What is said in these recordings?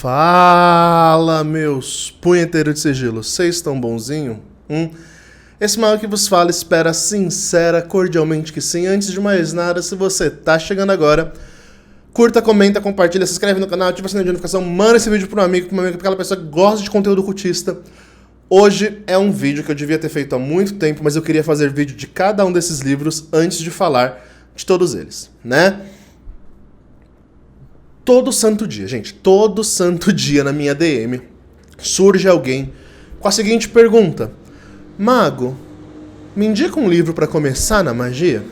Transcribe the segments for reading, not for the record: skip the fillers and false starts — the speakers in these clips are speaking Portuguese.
Fala, meus punheteiros de sigilo, vocês estão bonzinho? Esse mago que vos fala espera sincera, cordialmente que sim. Antes de mais nada, se você tá chegando agora, curta, comenta, compartilha, se inscreve no canal, ativa o sininho de notificação, manda esse vídeo pro meu amigo, pra aquela pessoa que gosta de conteúdo cultista. Hoje é um vídeo que eu devia ter feito há muito tempo, mas eu queria fazer vídeo de cada um desses livros antes de falar de todos eles, né? Todo santo dia, gente, todo santo dia na minha DM surge alguém com a seguinte pergunta: Mago, me indica um livro pra começar na magia?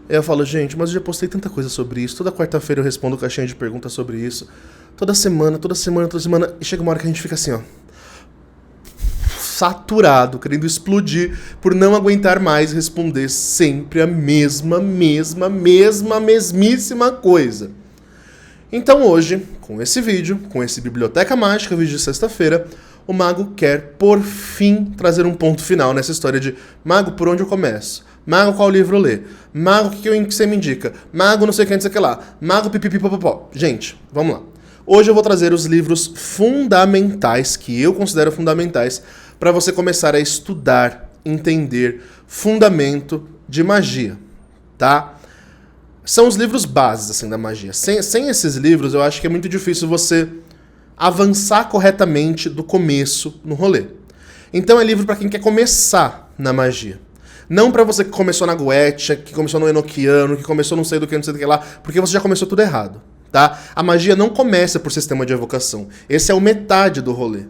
Eu falo, gente, mas eu já postei tanta coisa sobre isso, toda quarta-feira eu respondo caixinha de perguntas sobre isso, toda semana, e chega uma hora que a gente fica assim, ó, saturado, querendo explodir por não aguentar mais responder sempre a mesmíssima coisa. Então hoje, com esse vídeo, com esse Biblioteca Mágica, vídeo de sexta-feira, o Mago quer, por fim, trazer um ponto final nessa história de Mago, por onde eu começo? Mago, qual livro ler? Mago, o que você me indica? Mago, não sei o que, não sei o que lá. Mago, pipipipopopó. Gente, vamos lá. Hoje eu vou trazer os livros fundamentais, que eu considero fundamentais, para você começar a estudar, entender, fundamento de magia, tá? São os livros bases, assim, da magia. Sem esses livros, eu acho que é muito difícil você avançar corretamente do começo no rolê. Então é livro para quem quer começar na magia. Não para você que começou na Goetia, que começou no Enochiano, que começou não sei do que lá, porque você já começou tudo errado, tá? A magia não começa por sistema de evocação. Esse é o metade do rolê.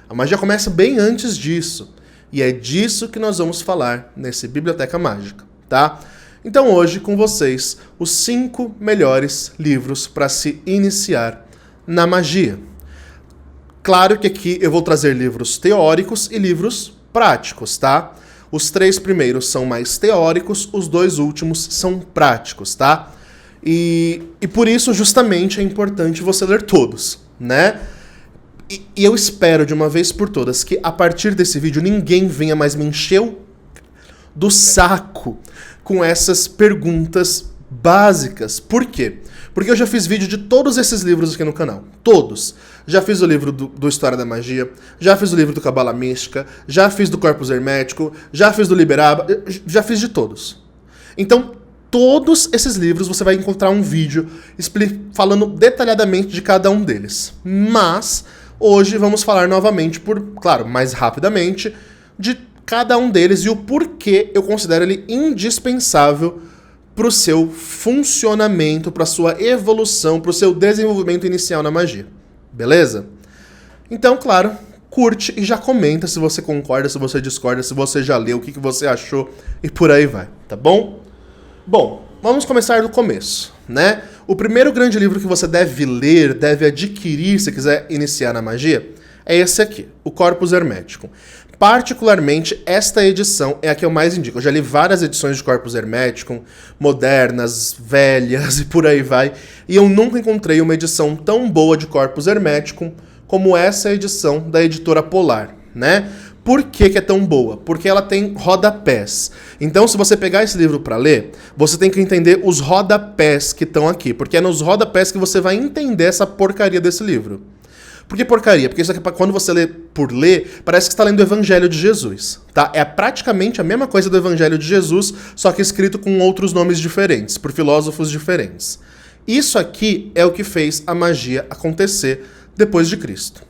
A magia começa bem antes disso. E é disso que nós vamos falar nesse Biblioteca Mágica, tá? Então hoje, com vocês, os 5 melhores livros para se iniciar na magia. Claro que aqui eu vou trazer livros teóricos e livros práticos, tá? Os 3 primeiros são mais teóricos, os 2 últimos são práticos, tá? E por isso, justamente, é importante você ler todos, né? E eu espero, de uma vez por todas, que a partir desse vídeo ninguém venha mais me encher do saco com essas perguntas básicas. Por quê? Porque eu já fiz vídeo de todos esses livros aqui no canal. Todos. Já fiz o livro do História da Magia, já fiz o livro do Cabala Mística, já fiz do Corpus Hermético, já fiz do Liberaba, já fiz de todos. Então, todos esses livros você vai encontrar um vídeo falando detalhadamente de cada um deles. Mas, hoje vamos falar novamente, claro, mais rapidamente, de cada um deles e o porquê eu considero ele indispensável para o seu funcionamento, para a sua evolução, para o seu desenvolvimento inicial na magia. Beleza? Então, claro, curte e já comenta se você concorda, se você discorda, se você já leu, o que você achou e por aí vai, tá bom? Bom, vamos começar do começo, né? O primeiro grande livro que você deve ler, deve adquirir se quiser iniciar na magia, é esse aqui, o Corpus Hermético. Particularmente, esta edição é a que eu mais indico. Eu já li várias edições de Corpus Hermético, modernas, velhas e por aí vai, e eu nunca encontrei uma edição tão boa de Corpus Hermético como essa edição da editora Polar, né? Por que é tão boa? Porque ela tem rodapés. Então, se você pegar esse livro para ler, você tem que entender os rodapés que estão aqui, porque é nos rodapés que você vai entender essa porcaria desse livro. Por que porcaria? Porque isso aqui, quando você lê por ler, parece que está lendo o Evangelho de Jesus, tá? É praticamente a mesma coisa do Evangelho de Jesus, só que escrito com outros nomes diferentes, por filósofos diferentes. Isso aqui é o que fez a magia acontecer depois de Cristo.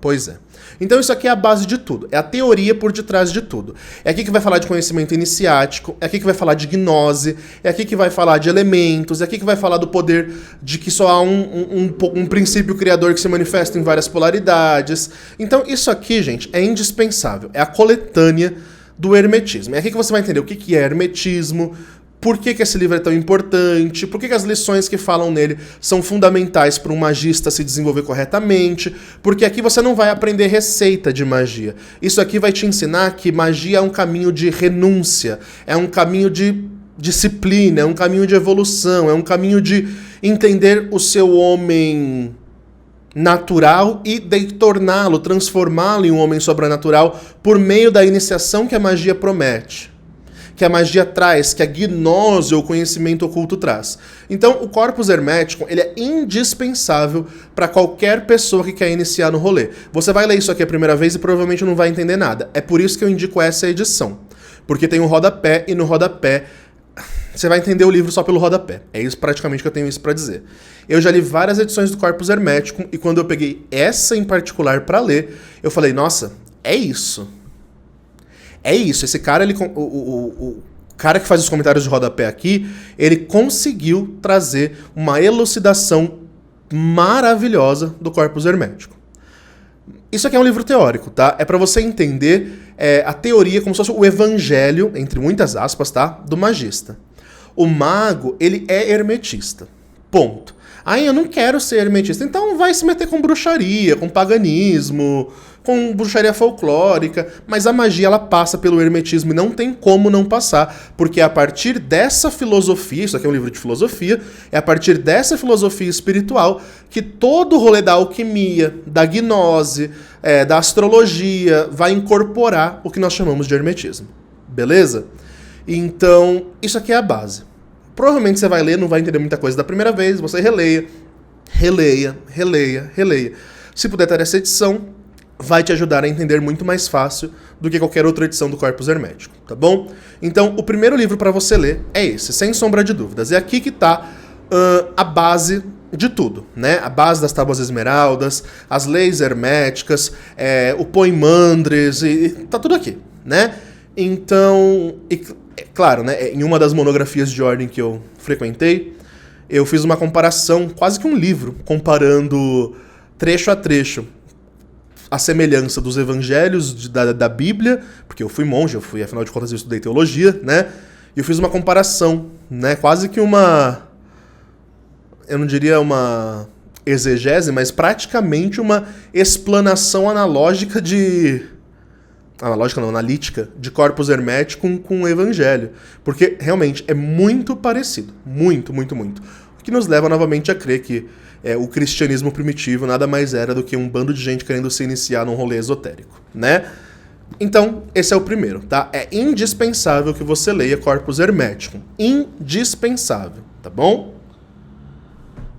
Pois é. Então isso aqui é a base de tudo, é a teoria por detrás de tudo. É aqui que vai falar de conhecimento iniciático, é aqui que vai falar de gnose, é aqui que vai falar de elementos, é aqui que vai falar do poder de que só há um princípio criador que se manifesta em várias polaridades. Então isso aqui, gente, é indispensável, é a coletânea do hermetismo. É aqui que você vai entender o que é hermetismo, por que esse livro é tão importante, por que as lições que falam nele são fundamentais para um magista se desenvolver corretamente, porque aqui você não vai aprender receita de magia. Isso aqui vai te ensinar que magia é um caminho de renúncia, é um caminho de disciplina, é um caminho de evolução, é um caminho de entender o seu homem natural e de torná-lo, transformá-lo em um homem sobrenatural por meio da iniciação que a magia promete. que a magia traz, que a gnose ou conhecimento oculto traz. Então, o Corpus Hermeticum, ele é indispensável para qualquer pessoa que quer iniciar no rolê. Você vai ler isso aqui a primeira vez e provavelmente não vai entender nada. É por isso que eu indico essa edição. Porque tem um rodapé e no rodapé você vai entender o livro só pelo rodapé. É isso praticamente que eu tenho isso para dizer. Eu já li várias edições do Corpus Hermeticum e quando eu peguei essa em particular para ler, eu falei, nossa, é isso. É isso. Esse cara, o cara que faz os comentários de rodapé aqui, ele conseguiu trazer uma elucidação maravilhosa do Corpus Hermeticum. Isso aqui é um livro teórico, tá? É para você entender a teoria como se fosse o evangelho, entre muitas aspas, tá? Do magista. O mago, ele é hermetista. Ponto. Aí eu não quero ser hermetista. Então vai se meter com bruxaria, com paganismo, com bruxaria folclórica. Mas a magia, ela passa pelo hermetismo e não tem como não passar. Porque é a partir dessa filosofia, isso aqui é um livro de filosofia, é a partir dessa filosofia espiritual que todo o rolê da alquimia, da gnose, da astrologia, vai incorporar o que nós chamamos de hermetismo. Beleza? Então, isso aqui é a base. Provavelmente você vai ler, não vai entender muita coisa da primeira vez, você releia. Se puder ter essa edição, vai te ajudar a entender muito mais fácil do que qualquer outra edição do Corpus Hermeticum, tá bom? Então, o primeiro livro para você ler é esse, sem sombra de dúvidas. É aqui que tá a base de tudo, né? A base das Tábuas Esmeraldas, as leis herméticas, o Poimandres, e tá tudo aqui, né? Então, claro, né, em uma das monografias de ordem que eu frequentei, eu fiz uma comparação, quase que um livro, comparando trecho a trecho a semelhança dos evangelhos da Bíblia, porque eu fui monge, afinal de contas eu estudei teologia, né? E eu fiz uma comparação, né, quase que eu não diria uma exegese, mas praticamente uma explanação analógica analítica de Corpus Hermeticum com o Evangelho. Porque, realmente, é muito parecido. Muito. O que nos leva, novamente, a crer que o cristianismo primitivo nada mais era do que um bando de gente querendo se iniciar num rolê esotérico, né? Então, esse é o primeiro, tá? É indispensável que você leia Corpus Hermeticum. Indispensável, tá bom?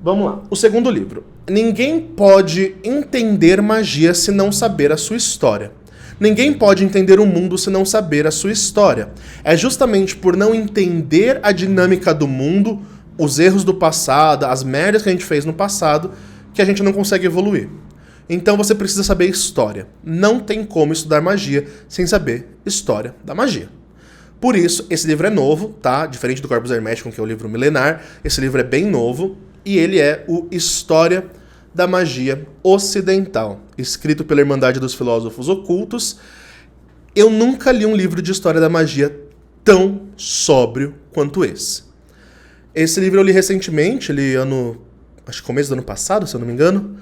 Vamos lá. O segundo livro. Ninguém pode entender magia se não saber a sua história. Ninguém pode entender o mundo se não saber a sua história. É justamente por não entender a dinâmica do mundo, os erros do passado, as merdas que a gente fez no passado, que a gente não consegue evoluir. Então você precisa saber história. Não tem como estudar magia sem saber história da magia. Por isso, esse livro é novo, tá? Diferente do Corpus Hermeticum, que é o livro milenar, esse livro é bem novo e ele é o História da Magia Ocidental, escrito pela Irmandade dos Filósofos Ocultos. Eu nunca li um livro de história da magia tão sóbrio quanto esse. Esse livro eu li recentemente, acho que começo do ano passado, se eu não me engano.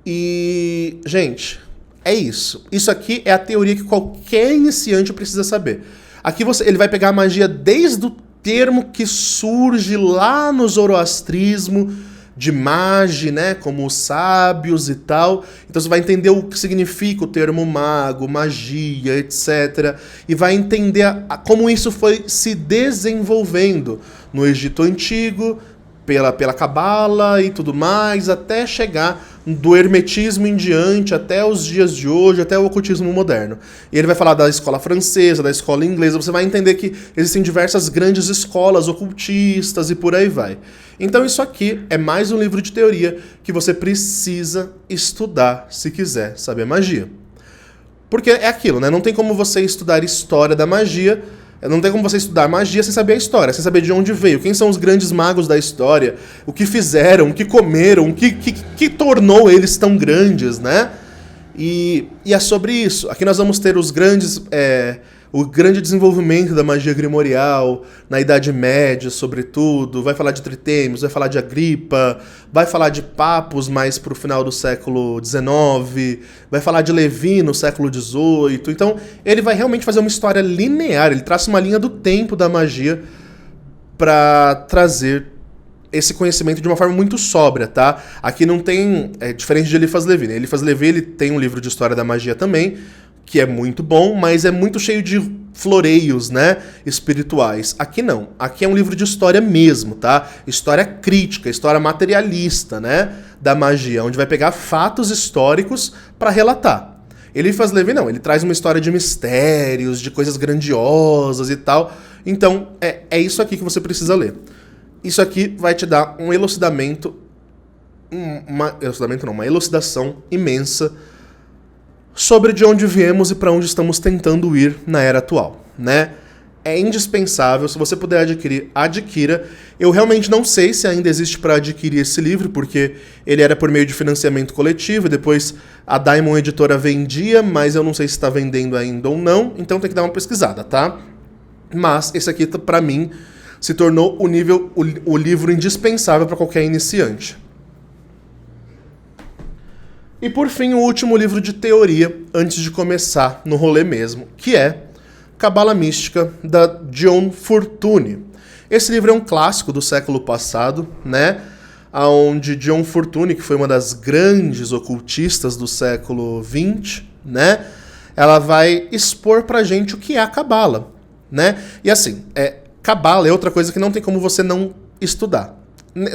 E, gente, é isso. Isso aqui é a teoria que qualquer iniciante precisa saber. Aqui ele vai pegar a magia desde o termo que surge lá no zoroastrismo, de magi, né, como os sábios e tal. Então você vai entender o que significa o termo mago, magia, etc. E vai entender como isso foi se desenvolvendo no Egito Antigo, pela Cabala e tudo mais, até chegar do hermetismo em diante, até os dias de hoje, até o ocultismo moderno. E ele vai falar da escola francesa, da escola inglesa, você vai entender que existem diversas grandes escolas ocultistas e por aí vai. Então isso aqui é mais um livro de teoria que você precisa estudar se quiser saber magia. Porque é aquilo, né? Não tem como você estudar história da magia, não tem como você estudar magia sem saber a história, sem saber de onde veio, quem são os grandes magos da história, o que fizeram, o que comeram, o que tornou eles tão grandes, né? E é sobre isso. Aqui nós vamos ter o grande desenvolvimento da magia grimorial, na Idade Média, sobretudo. Vai falar de Tritêmios, vai falar de Agripa, vai falar de Papos mais para o final do século XIX, vai falar de Levi no século XVIII. Então, ele vai realmente fazer uma história linear, ele traça uma linha do tempo da magia para trazer esse conhecimento de uma forma muito sóbria, tá? Aqui não tem... diferente de Eliphas Levi, né? Eliphas Levi, ele tem um livro de história da magia também, que é muito bom, mas é muito cheio de floreios, né, espirituais. Aqui não. Aqui é um livro de história mesmo, tá? História crítica, história materialista, né, da magia, onde vai pegar fatos históricos para relatar. Eliphas Levi não, ele traz uma história de mistérios, de coisas grandiosas e tal. Então, é isso aqui que você precisa ler. Isso aqui vai te dar um elucidamento, uma elucidação imensa sobre de onde viemos e para onde estamos tentando ir na era atual, né? É indispensável, se você puder adquirir, adquira. Eu realmente não sei se ainda existe para adquirir esse livro, porque ele era por meio de financiamento coletivo, e depois a Diamond Editora vendia, mas eu não sei se está vendendo ainda ou não, então tem que dar uma pesquisada, tá? Mas esse aqui, para mim, se tornou o livro indispensável para qualquer iniciante. E por fim, o último livro de teoria, antes de começar no rolê mesmo, que é Cabala Mística, da John Fortune. Esse livro é um clássico do século passado, né? Onde John Fortune, que foi uma das grandes ocultistas do século XX, né? Ela vai expor pra gente o que é a Cabala, né? E assim, Cabala é outra coisa que não tem como você não estudar.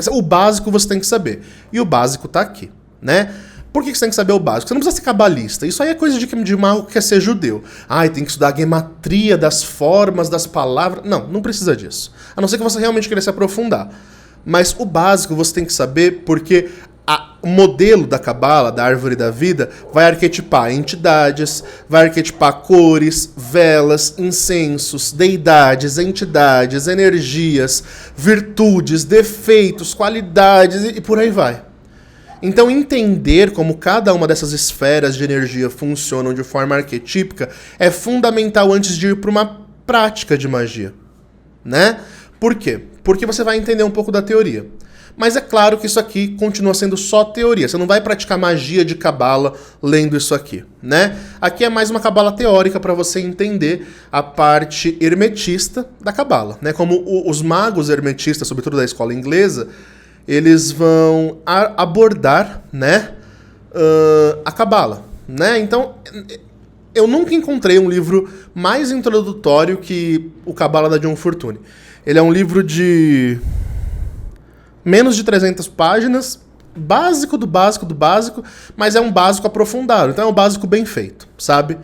O básico você tem que saber. E o básico tá aqui, né? Por que você tem que saber o básico? Você não precisa ser cabalista. Isso aí é coisa de mago que quer ser judeu. Tem que estudar a gematria das formas, das palavras. Não precisa disso. A não ser que você realmente queira se aprofundar. Mas o básico você tem que saber porque o modelo da Cabala, da árvore da vida, vai arquetipar entidades, vai arquetipar cores, velas, incensos, deidades, entidades, energias, virtudes, defeitos, qualidades e por aí vai. Então, entender como cada uma dessas esferas de energia funcionam de forma arquetípica é fundamental antes de ir para uma prática de magia, né? Por quê? Porque você vai entender um pouco da teoria. Mas é claro que isso aqui continua sendo só teoria. Você não vai praticar magia de cabala lendo isso aqui, né? Aqui é mais uma cabala teórica para você entender a parte hermetista da cabala, né? Como os magos hermetistas, sobretudo da escola inglesa, eles vão abordar, né, a Cabala, né? Então, eu nunca encontrei um livro mais introdutório que o Cabala da John Fortune. Ele é um livro de menos de 300 páginas, básico do básico do básico, mas é um básico aprofundado, então é um básico bem feito, sabe?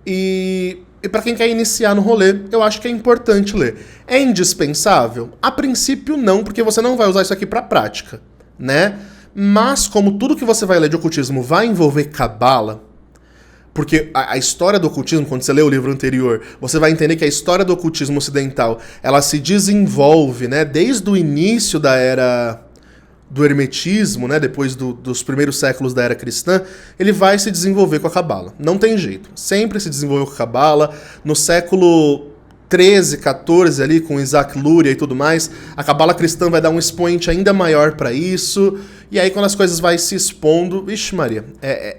E para quem quer iniciar no rolê, eu acho que é importante ler. É indispensável? A princípio não, porque você não vai usar isso aqui para prática, né? Mas como tudo que você vai ler de ocultismo vai envolver cabala, porque a história do ocultismo, quando você lê o livro anterior, você vai entender que a história do ocultismo ocidental, ela se desenvolve, né, desde o início da era do hermetismo, né, depois dos primeiros séculos da era cristã, ele vai se desenvolver com a Cabala. Não tem jeito. Sempre se desenvolveu com a Cabala. No século 13, 14 ali, com Isaac Luria e tudo mais, a Cabala cristã vai dar um expoente ainda maior para isso. E aí, quando as coisas vai se expondo, vixe Maria, é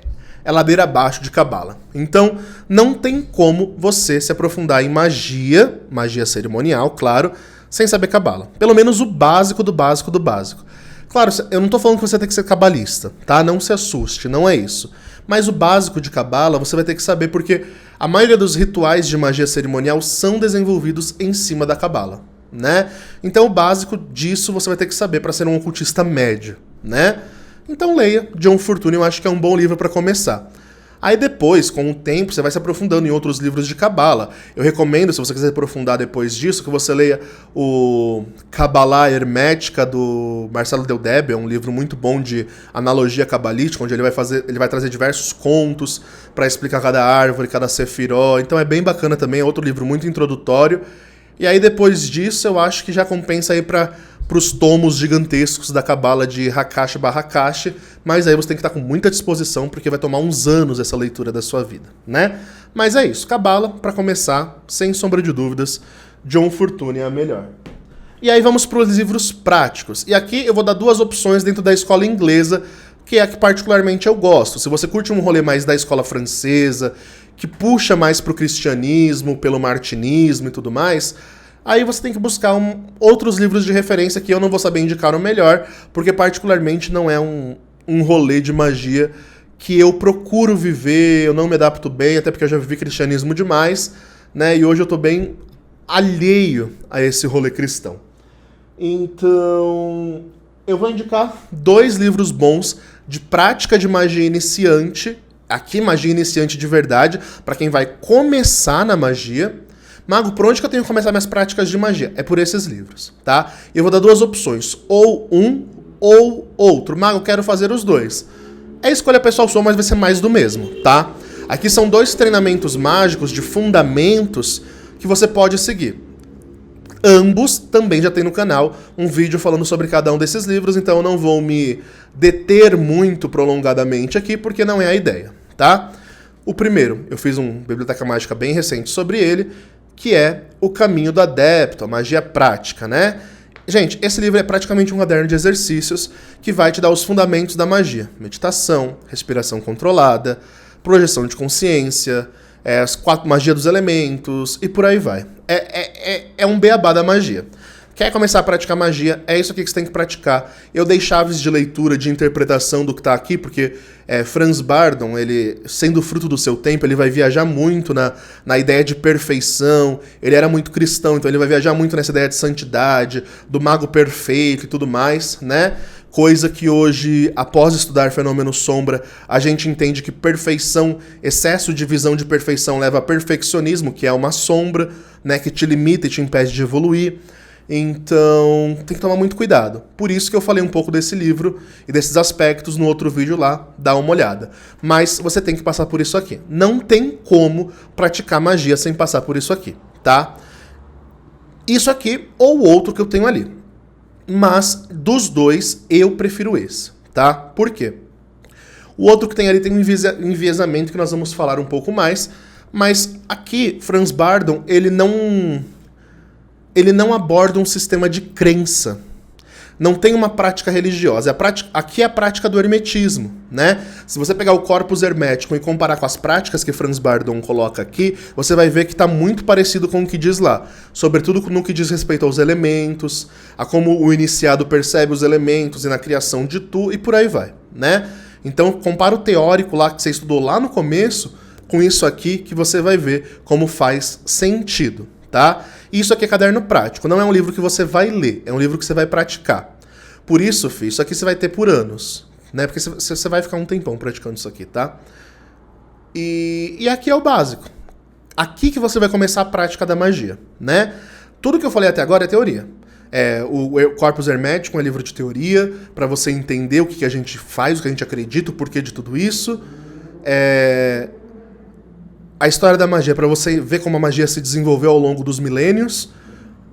ladeira abaixo de Cabala. Então, não tem como você se aprofundar em magia cerimonial, claro, sem saber Cabala. Pelo menos o básico do básico do básico. Claro, eu não tô falando que você tem que ser cabalista, tá? Não se assuste, não é isso. Mas o básico de Cabala você vai ter que saber porque a maioria dos rituais de magia cerimonial são desenvolvidos em cima da Cabala, né? Então o básico disso você vai ter que saber para ser um ocultista médio, né? Então leia John Fortune, eu acho que é um bom livro para começar. Aí depois, com o tempo, você vai se aprofundando em outros livros de Cabala. Eu recomendo, se você quiser aprofundar depois disso, que você leia o Cabala Hermética, do Marcelo Deldebe. É um livro muito bom de analogia cabalística, onde ele vai trazer diversos contos para explicar cada árvore, cada sefiró. Então é bem bacana também, é outro livro muito introdutório. E aí depois disso, eu acho que já compensa ir para os tomos gigantescos da Cabala de Hakashi Hakashi, mas aí você tem que estar com muita disposição, porque vai tomar uns anos essa leitura da sua vida, né? Mas é isso, Cabala, para começar, sem sombra de dúvidas, John Fortune é a melhor. E aí vamos para os livros práticos. E aqui eu vou dar duas opções dentro da escola inglesa, que é a que particularmente eu gosto. Se você curte um rolê mais da escola francesa, que puxa mais pro cristianismo, pelo martinismo e tudo mais, aí você tem que buscar outros livros de referência que eu não vou saber indicar o melhor, porque particularmente não é um rolê de magia que eu procuro viver, eu não me adapto bem, até porque eu já vivi cristianismo demais, né? E hoje eu tô bem alheio a esse rolê cristão. Então, eu vou indicar 2 livros bons de prática de magia iniciante. Aqui, magia iniciante de verdade, para quem vai começar na magia. Mago, por onde que eu tenho que começar minhas práticas de magia? É por esses livros, tá? E eu vou dar 2 opções, ou um ou outro. Mago, quero fazer os 2. É escolha pessoal sua, mas vai ser mais do mesmo, tá? Aqui são 2 treinamentos mágicos de fundamentos que você pode seguir. Ambos também já tem no canal um vídeo falando sobre cada um desses livros, então eu não vou me deter muito prolongadamente aqui, porque não é a ideia, tá? O primeiro, eu fiz uma biblioteca mágica bem recente sobre ele, que é O Caminho do Adepto, a magia prática, né? Gente, esse livro é praticamente um caderno de exercícios que vai te dar os fundamentos da magia. Meditação, respiração controlada, projeção de consciência, as 4 magia dos elementos e por aí vai. É um beabá da magia. Quer começar a praticar magia? É isso aqui que você tem que praticar. Eu dei chaves de leitura, de interpretação do que está aqui, porque Franz Bardon, ele, sendo fruto do seu tempo, ele vai viajar muito na ideia de perfeição. Ele era muito cristão, então ele vai viajar muito nessa ideia de santidade, do mago perfeito e tudo mais, né? Coisa que hoje, após estudar Fenômeno Sombra, a gente entende que perfeição, excesso de visão de perfeição leva a perfeccionismo, que é uma sombra, né, que te limita e te impede de evoluir. Então, tem que tomar muito cuidado. Por isso que eu falei um pouco desse livro e desses aspectos no outro vídeo lá, dá uma olhada. Mas você tem que passar por isso aqui. Não tem como praticar magia sem passar por isso aqui, tá? Isso aqui ou outro que eu tenho ali. Mas, dos 2, eu prefiro esse, tá? Por quê? O outro que tem ali tem um enviesamento que nós vamos falar um pouco mais, mas aqui, Franz Bardon, ele não aborda um sistema de crença. Não tem uma prática religiosa. Aqui é a prática do hermetismo, né? Se você pegar o corpus hermético e comparar com as práticas que Franz Bardon coloca aqui, você vai ver que está muito parecido com o que diz lá. Sobretudo no que diz respeito aos elementos, a como o iniciado percebe os elementos e na criação de tu e por aí vai, né? Então, compara o teórico lá que você estudou lá no começo com isso aqui que você vai ver como faz sentido, tá? Isso aqui é caderno prático, não é um livro que você vai ler, é um livro que você vai praticar. Por isso, filho, isso aqui você vai ter por anos, né? Porque você vai ficar um tempão praticando isso aqui, tá? E aqui é o básico. Aqui que você vai começar a prática da magia, né? Tudo que eu falei até agora é teoria. O Corpus Hermético é um livro de teoria, para você entender o que a gente faz, o que a gente acredita, o porquê de tudo isso. A história da magia, para você ver como a magia se desenvolveu ao longo dos milênios.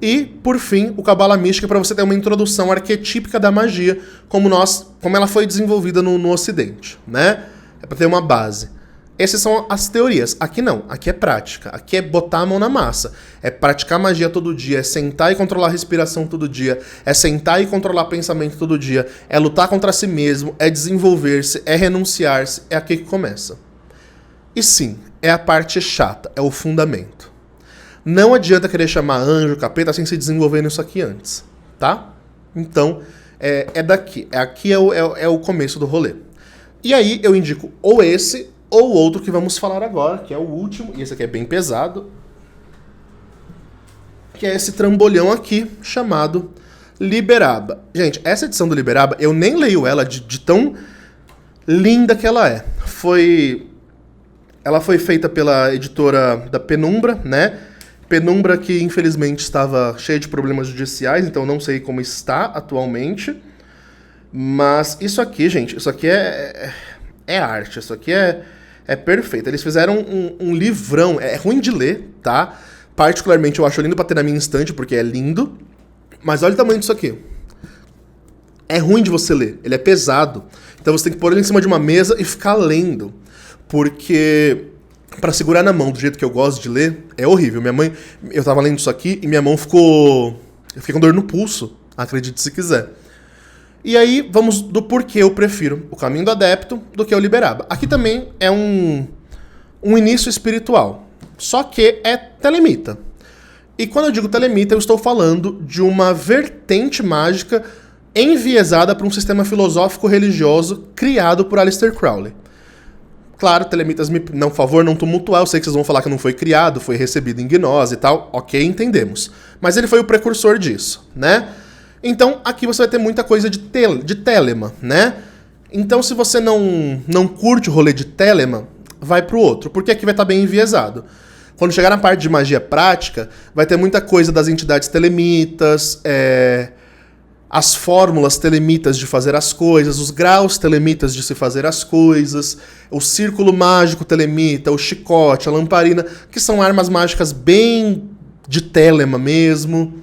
E, por fim, o Cabala Mística, para você ter uma introdução arquetípica da magia, como ela foi desenvolvida no Ocidente, né? É para ter uma base. Essas são as teorias. Aqui não, aqui é prática. Aqui é botar a mão na massa. É praticar magia todo dia, é sentar e controlar a respiração todo dia, é sentar e controlar pensamento todo dia, é lutar contra si mesmo, é desenvolver-se, é renunciar-se. É aqui que começa. E sim, é a parte chata, é o fundamento. Não adianta querer chamar anjo, capeta, sem se desenvolver nisso aqui antes, tá? Então, é daqui. Aqui é o começo do rolê. E aí eu indico ou esse ou outro que vamos falar agora, que é o último, e esse aqui é bem pesado, que é esse trambolhão aqui, chamado Liberaba. Gente, essa edição do Liberaba, eu nem leio ela de tão linda que ela é. Ela foi feita pela editora da Penumbra, né? Penumbra que infelizmente estava cheia de problemas judiciais, então não sei como está atualmente. Mas isso aqui, gente, isso aqui é arte, isso aqui é perfeito. Eles fizeram um livrão, é ruim de ler, tá? Particularmente eu acho lindo pra ter na minha estante, porque é lindo. Mas olha o tamanho disso aqui. É ruim de você ler, ele é pesado. Então você tem que pôr ele em cima de uma mesa e ficar lendo. Porque pra segurar na mão do jeito que eu gosto de ler, é horrível. Minha mãe, eu tava lendo isso aqui e minha mão ficou... Eu fiquei com dor no pulso, acredite se quiser. E aí, vamos do porquê eu prefiro O Caminho do Adepto do que o Liberaba. Aqui também é um início espiritual, só que é telemita. E quando eu digo telemita, eu estou falando de uma vertente mágica enviesada para um sistema filosófico religioso criado por Aleister Crowley. Claro, telemitas, por favor, não tumultuar, eu sei que vocês vão falar que não foi criado, foi recebido em gnose e tal, ok, entendemos. Mas ele foi o precursor disso, né? Então, aqui você vai ter muita coisa de Telema, né? Então, se você não curte o rolê de Telema, vai pro outro, porque aqui vai estar bem enviesado. Quando chegar na parte de magia prática, vai ter muita coisa das entidades telemitas, as fórmulas telemitas de fazer as coisas, os graus telemitas de se fazer as coisas, o círculo mágico telemita, o chicote, a lamparina, que são armas mágicas bem de Telema mesmo.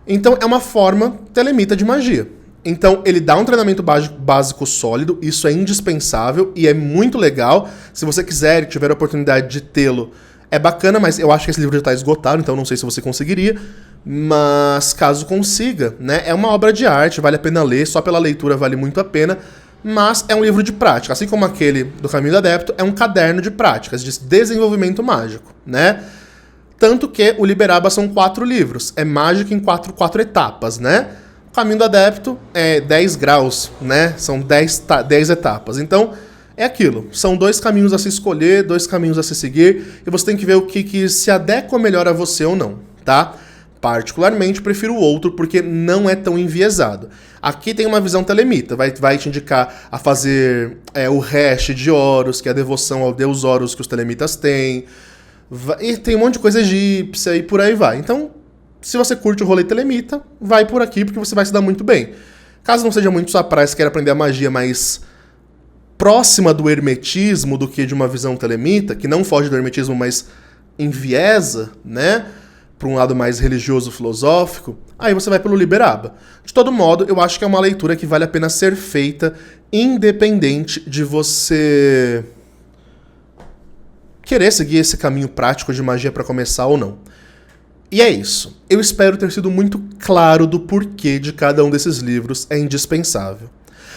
Então é uma forma telemita de magia. Então ele dá um treinamento básico sólido, isso é indispensável e é muito legal. Se você quiser e tiver a oportunidade de tê-lo, é bacana, mas eu acho que esse livro já está esgotado, então não sei se você conseguiria. Mas caso consiga, né, é uma obra de arte, vale a pena ler, só pela leitura vale muito a pena, mas é um livro de prática, assim como aquele do Caminho do Adepto, é um caderno de práticas, de desenvolvimento mágico, né? Tanto que o Liberaba são 4 livros, é mágica em 4 etapas, né? O Caminho do Adepto é 10 graus, né? São 10 etapas, então é aquilo, são 2 caminhos a se escolher, 2 caminhos a se seguir, e você tem que ver o que se adequa melhor a você ou não, tá? Particularmente, prefiro o outro porque não é tão enviesado. Aqui tem uma visão telemita, vai te indicar a fazer o hash de Horus, que é a devoção ao deus Horus que os telemitas têm. E tem um monte de coisa egípcia e por aí vai. Então, se você curte o rolê telemita, vai por aqui porque você vai se dar muito bem. Caso não seja muito sua praia, se quer aprender a magia mais próxima do hermetismo do que de uma visão telemita, que não foge do hermetismo, mas enviesa, né? Para um lado mais religioso, filosófico, aí você vai pelo Liberaba. De todo modo, eu acho que é uma leitura que vale a pena ser feita, independente de você querer seguir esse caminho prático de magia para começar ou não. E é isso. Eu espero ter sido muito claro do porquê de cada um desses livros é indispensável.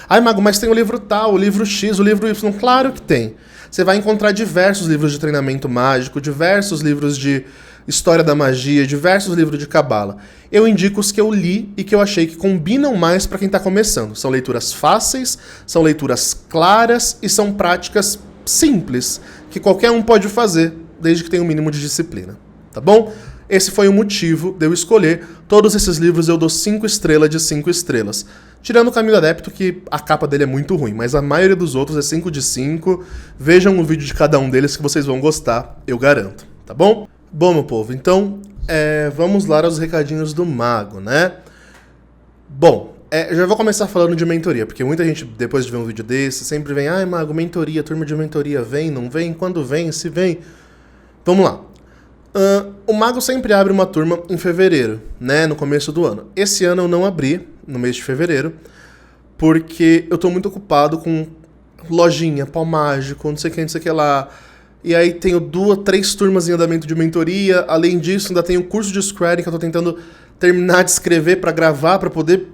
Ai, Mago, mas tem o livro tal, o livro X, o livro Y. Claro que tem. Você vai encontrar diversos livros de treinamento mágico, diversos livros de história da magia, diversos livros de cabala. Eu indico os que eu li e que eu achei que combinam mais para quem está começando. São leituras fáceis, são leituras claras e são práticas simples, que qualquer um pode fazer, desde que tenha um mínimo de disciplina. Tá bom? Esse foi o motivo de eu escolher. Todos esses livros eu dou 5 estrelas de 5 estrelas. Tirando o Caminho do Adepto, que a capa dele é muito ruim, mas a maioria dos outros é 5 de 5. Vejam o vídeo de cada um deles que vocês vão gostar, eu garanto. Tá bom? Bom, meu povo, então vamos lá aos recadinhos do Mago, né? Bom, já vou começar falando de mentoria, porque muita gente, depois de ver um vídeo desse, sempre vem, ai, Mago, mentoria, turma de mentoria, vem, não vem? Quando vem, se vem? Vamos lá. O Mago sempre abre uma turma em fevereiro, né, no começo do ano. Esse ano eu não abri, no mês de fevereiro, porque eu tô muito ocupado com lojinha, pau mágico, não sei o que lá. E aí tenho 2, 3 turmas em andamento de mentoria. Além disso, ainda tenho o curso de Scrying que eu tô tentando terminar de escrever para gravar, para poder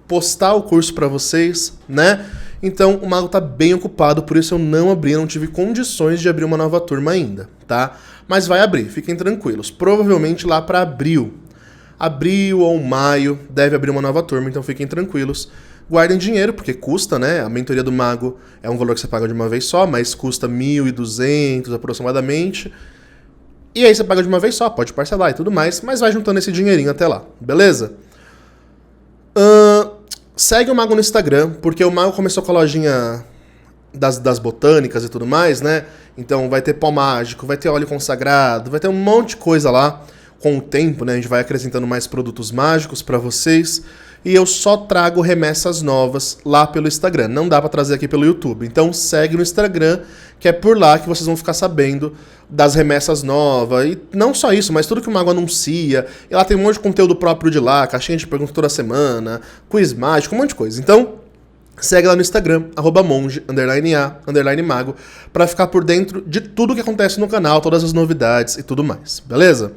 postar o curso para vocês, né? Então o Mago tá bem ocupado, por isso eu não abri, não tive condições de abrir uma nova turma ainda, tá? Mas vai abrir, fiquem tranquilos. Provavelmente lá para abril ou maio deve abrir uma nova turma, então fiquem tranquilos. Guardem dinheiro, porque custa, né? A mentoria do Mago é um valor que você paga de uma vez só, mas custa 1.200 aproximadamente. E aí você paga de uma vez só, pode parcelar e tudo mais, mas vai juntando esse dinheirinho até lá, beleza? Segue o Mago no Instagram, porque o Mago começou com a lojinha das botânicas e tudo mais, né? Então vai ter pó mágico, vai ter óleo consagrado, vai ter um monte de coisa lá. Com o tempo, né, a gente vai acrescentando mais produtos mágicos para vocês. E eu só trago remessas novas lá pelo Instagram. Não dá para trazer aqui pelo YouTube. Então segue no Instagram, que é por lá que vocês vão ficar sabendo das remessas novas. E não só isso, mas tudo que o Mago anuncia. E lá tem um monte de conteúdo próprio de lá, caixinha de perguntas toda semana, quiz mágico, um monte de coisa. Então segue lá no Instagram, @monge_a_mago, para ficar por dentro de tudo que acontece no canal, todas as novidades e tudo mais. Beleza?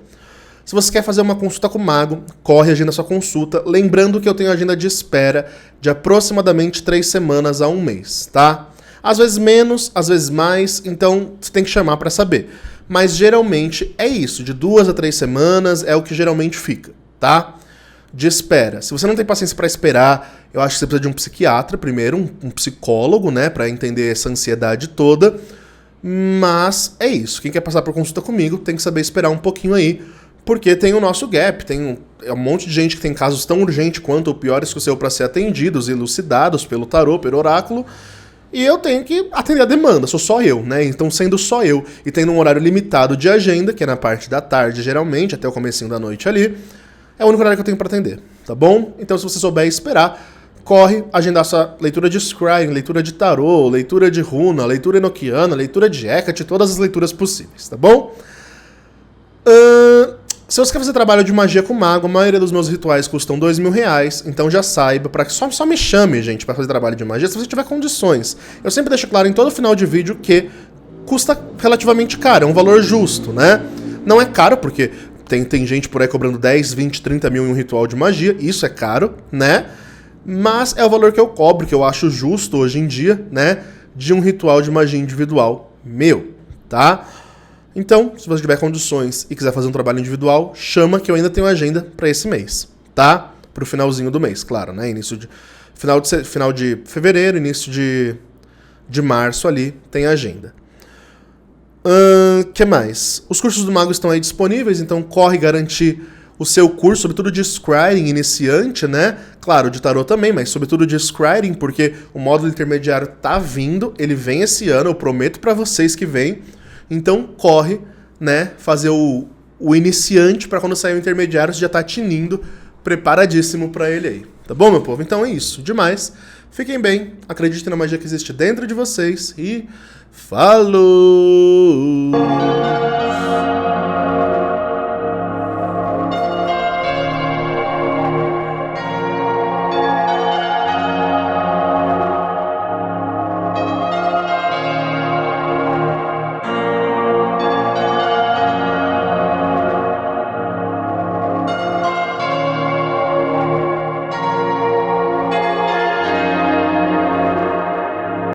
Se você quer fazer uma consulta com o Mago, corre, agenda sua consulta. Lembrando que eu tenho agenda de espera de aproximadamente 3 semanas a 1 mês, tá? Às vezes menos, às vezes mais, então você tem que chamar para saber. Mas geralmente é isso, de 2 a 3 semanas é o que geralmente fica, tá? De espera. Se você não tem paciência para esperar, eu acho que você precisa de um psiquiatra primeiro, um psicólogo, né, para entender essa ansiedade toda. Mas é isso. Quem quer passar por consulta comigo tem que saber esperar um pouquinho aí, porque tem o nosso gap, tem um monte de gente que tem casos tão urgentes quanto ou piores que o seu para ser atendidos, elucidados pelo tarô, pelo oráculo, e eu tenho que atender a demanda, sou só eu, né? Então, sendo só eu e tendo um horário limitado de agenda, que é na parte da tarde, geralmente, até o comecinho da noite ali, é o único horário que eu tenho para atender, tá bom? Então, se você souber esperar, corre agendar sua leitura de scrying, leitura de tarô, leitura de runa, leitura enoquiana, leitura de Hecate, todas as leituras possíveis, tá bom? Se você quer fazer trabalho de magia com mago, a maioria dos meus rituais custam R$2.000, então já saiba, para que só me chame, gente, para fazer trabalho de magia, se você tiver condições. Eu sempre deixo claro em todo final de vídeo que custa relativamente caro, é um valor justo, né? Não é caro, porque tem gente por aí cobrando 10, 20, 30 mil em um ritual de magia, isso é caro, né? Mas é o valor que eu cobro, que eu acho justo hoje em dia, né? De um ritual de magia individual meu, tá? Então, se você tiver condições e quiser fazer um trabalho individual, chama que eu ainda tenho agenda para esse mês, tá? Pro finalzinho do mês, claro, né? Final de fevereiro, início de março ali, tem agenda. Que mais? Os cursos do Mago estão aí disponíveis, então corre garantir o seu curso, sobretudo de scrying iniciante, né? Claro, de tarô também, mas sobretudo de scrying, porque o módulo intermediário tá vindo, ele vem esse ano, eu prometo para vocês que vem. Então corre, né, fazer o iniciante para quando sair o intermediário você já tá tinindo, preparadíssimo para ele aí. Tá bom, meu povo? Então é isso, demais. Fiquem bem, acreditem na magia que existe dentro de vocês e falou!